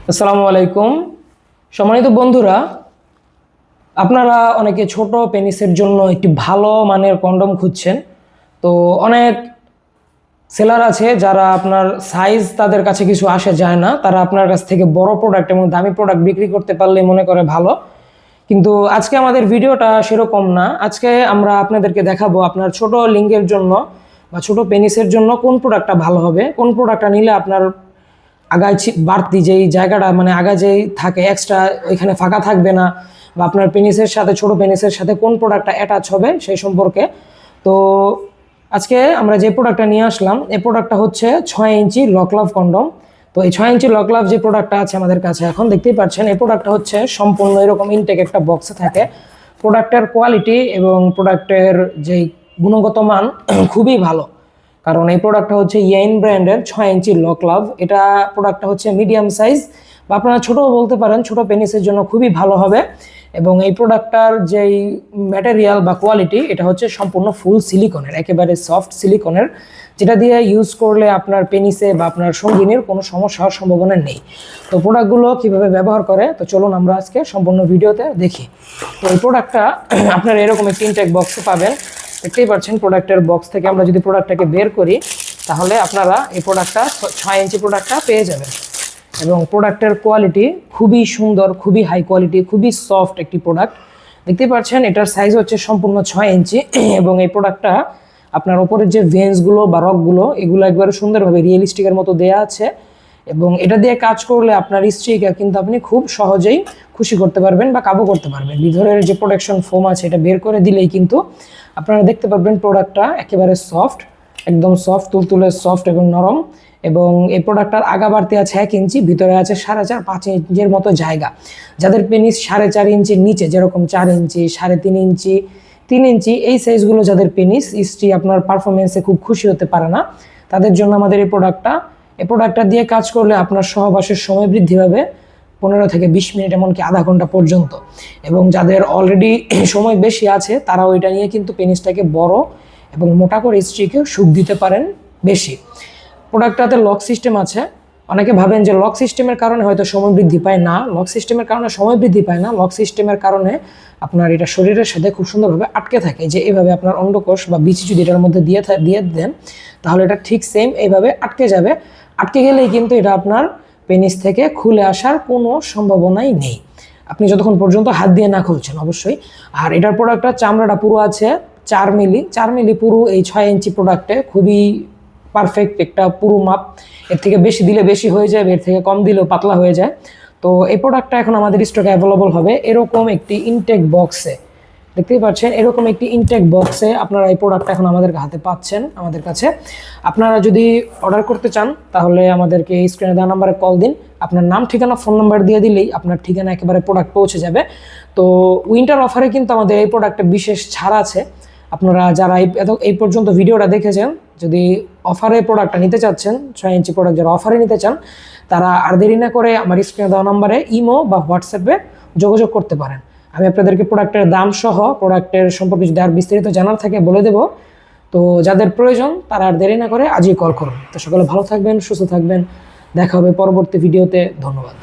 আসসালামু আলাইকুম। সম্মানিত বন্ধুরা, আপনারা অনেকে ছোট পেনিসের জন্য একটি ভালো মানের কন্ডম খুঁজছেন। তো অনেক সেলার আছে যারা আপনার সাইজ তাদের কাছে কিছু আসে যায় না, তারা আপনার কাছ থেকে বড় প্রোডাক্ট এবং দামি প্রোডাক্ট বিক্রি করতে পারলে মনে করে ভালো। কিন্তু আজকে আমাদের ভিডিওটা সেরকম না। আজকে আমরা আপনাদেরকে দেখাবো আপনার ছোট লিঙ্গের জন্য বা ছোট পেনিসের জন্য কোন প্রোডাক্টটা ভালো হবে, কোন প্রোডাক্টটা নিলে আপনার আগায় বাড়তি যেই জায়গাটা মানে আগায় যেই থাকে এক্সট্রা ওইখানে ফাঁকা থাকবে না, বা আপনার পেনিসের সাথে ছোট পেনিসের সাথে কোন প্রোডাক্টটা অ্যাটাচ হবে সেই সম্পর্কে। তো আজকে আমরা যে প্রোডাক্টটা নিয়ে আসলাম, এই প্রোডাক্টটা হচ্ছে 6 ইঞ্চি লক লাভ কন্ডম। তো এই 6 ইঞ্চি লক লাভ যে প্রোডাক্টটা আছে আমাদের কাছে এখন দেখতেই পাচ্ছেন, এই প্রোডাক্টটা হচ্ছে সম্পূর্ণ এরকম ইনটেক একটা বক্সে থাকে। প্রোডাক্টের কোয়ালিটি এবং প্রোডাক্টের যেই গুণগত মান খুবই ভালো, কারণ এই প্রোডাক্টটা হচ্ছে ইয়েইন ব্র্যান্ডের 6 ইঞ্চি লক লাভ। এটা প্রোডাক্টটা হচ্ছে মিডিয়াম সাইজ বা আপনারা ছোটও বলতে পারেন, ছোট পেনিসের জন্য খুবই ভালো হবে। এবং এই প্রোডাক্টটার যেই ম্যাটেরিয়াল বা কোয়ালিটি, এটা হচ্ছে সম্পূর্ণ ফুল সিলিকনের, একেবারে সফট সিলিকনের, যেটা দিয়ে ইউজ করলে আপনার পেনিসে বা আপনার সঙ্গিনীর কোনো সমস্যা হওয়ার সম্ভাবনা নেই। তো প্রোডাক্টগুলো কীভাবে ব্যবহার করে তো চলুন আমরা আজকে সম্পূর্ণ ভিডিওতে দেখি। তো এই প্রোডাক্টটা আপনারা এরকম একটি ইনটেক বক্সে পাবেন। দেখতেই পাচ্ছেন প্রোডাক্টের বক্স থেকে আমরা যদি প্রোডাক্টটাকে বের করি তাহলে আপনারা এই প্রোডাক্টটা 6 ইঞ্চি প্রোডাক্টটা পেয়ে যাবেন। এবং প্রোডাক্টের কোয়ালিটি খুবই সুন্দর, খুবই হাই কোয়ালিটি, খুবই সফট একটি প্রোডাক্ট। দেখতেই পাচ্ছেন এটার সাইজ হচ্ছে সম্পূর্ণ 6 ইঞ্চি। এবং এই প্রোডাক্টটা আপনার ওপরের যে ভেন্সগুলো বা রকগুলো এগুলো একবারে সুন্দরভাবে রিয়েলিস্টিকের মতো দেয়া আছে। এবং এটা দিয়ে কাজ করলে আপনার স্ত্রীকে কিন্তু আপনি খুব সহজেই খুশি করতে পারবেন বা কাবু করতে পারবেন। ভিতরের যে প্রোটেকশন ফোম আছে এটা বের করে দিলেই কিন্তু আপনারা দেখতে পারবেন প্রোডাক্টটা একেবারে সফট, একদম সফট, তুলতুলে সফট এবং নরম। এবং এই প্রোডাক্টটার আগা বাড়তি আছে 1 ইঞ্চি, ভিতরে আছে 4.5-5 ইঞ্চির মতো জায়গা। যাদের পেনিস 4.5 ইঞ্চির নিচে, যেরকম 4 ইঞ্চি, 3.5 ইঞ্চি, 3 ইঞ্চি, এই সাইজগুলো যাদের পেনিস, স্ত্রী আপনার পারফরমেন্সে খুব খুশি হতে পারে না, তাদের জন্য আমাদের এই প্রোডাক্টটা দিয়ে কাজ করলে আপনার সহবাসের সময় বৃদ্ধি পাবে 15 থেকে 20 মিনিট, এমনকি আধা ঘন্টা পর্যন্ত। এবং যাদের অলরেডি সময় বেশি আছে তারাও এটা নিয়ে কিন্তু পেনিসটাকে বড় এবং মোটা করে স্ত্রীকে সুখ দিতে পারেন বেশি। প্রোডাক্টটাতে লক সিস্টেম আছে। অনেকে ভাবেন যে লক সিস্টেমের কারণে হয়তো সময় বৃদ্ধি পায় না, লক সিস্টেমের কারণে সময় বৃদ্ধি পায় না, লক সিস্টেমের কারণে আপনার এটা শরীরের সাথে খুব সুন্দরভাবে আটকে থাকে। যে এভাবে আপনার অন্ডকোষ বা বিচি যদি এটার মধ্যে দিয়ে দেন তাহলে এটা ঠিক সেম এইভাবে আটকে যাবে। আটকে গেলেই কিন্তু এটা আপনার পেনিস থেকে খুলে আসার কোনো সম্ভাবনাই নেই, আপনি যতক্ষণ পর্যন্ত হাত দিয়ে না খুলছেন অবশ্যই। আর এটার প্রোডাক্টটা চামড়াটা পুরো আছে 4 মিলি পুরো এই 6 ইঞ্চি প্রোডাক্টে খুবই পারফেক্ট একটা পুরো মাপ। এর থেকে বেশি দিলে বেশি হয়ে যায়, এর থেকে কম দিলেও পাতলা হয়ে যায়। তো এই প্রোডাক্টটা এখন আমাদের স্টকে অ্যাভেলেবল হবে এরকম একটি ইনটেক বক্সে। দেখতেই পাচ্ছেন এরকম একটি ইনটেক বক্সে আপনারা এই প্রোডাক্টটা এখন আমাদের হাতে পাচ্ছেন আমাদের কাছে। আপনারা যদি অর্ডার করতে চান তাহলে আমাদেরকে এই স্ক্রিনে দেওয়া নাম্বারে কল দিন। আপনার নাম, ঠিকানা, ফোন নাম্বার দিয়ে দিলেই আপনার ঠিকানা একেবারে প্রোডাক্ট পৌঁছে যাবে। তো উইন্টার অফারে কিন্তু আমাদের এই প্রোডাক্টে বিশেষ ছাড় আছে। আপনারা যারা এই পর্যন্ত ভিডিওটা দেখেছেন, যদি অফারে প্রোডাক্টটা নিতে চাচ্ছেন, 6 ইঞ্চি প্রোডাক্ট যারা অফারে নিতে চান তারা আর দেরি না করে আমার স্ক্রিনে দেওয়া নাম্বারে ইমো বা হোয়াটসঅ্যাপে যোগাযোগ করতে পারেন। আমি আপনাদেরকে প্রোডাক্টের দাম সহ প্রোডাক্টের সম্পর্কে যদি আর বিস্তারিত জানার থাকে বলে দেবো। তো যাদের প্রয়োজন তারা আর দেরি না করে আজই কল করুন। তো সকলে ভালো থাকবেন, সুস্থ থাকবেন, দেখা হবে পরবর্তী ভিডিওতে। ধন্যবাদ।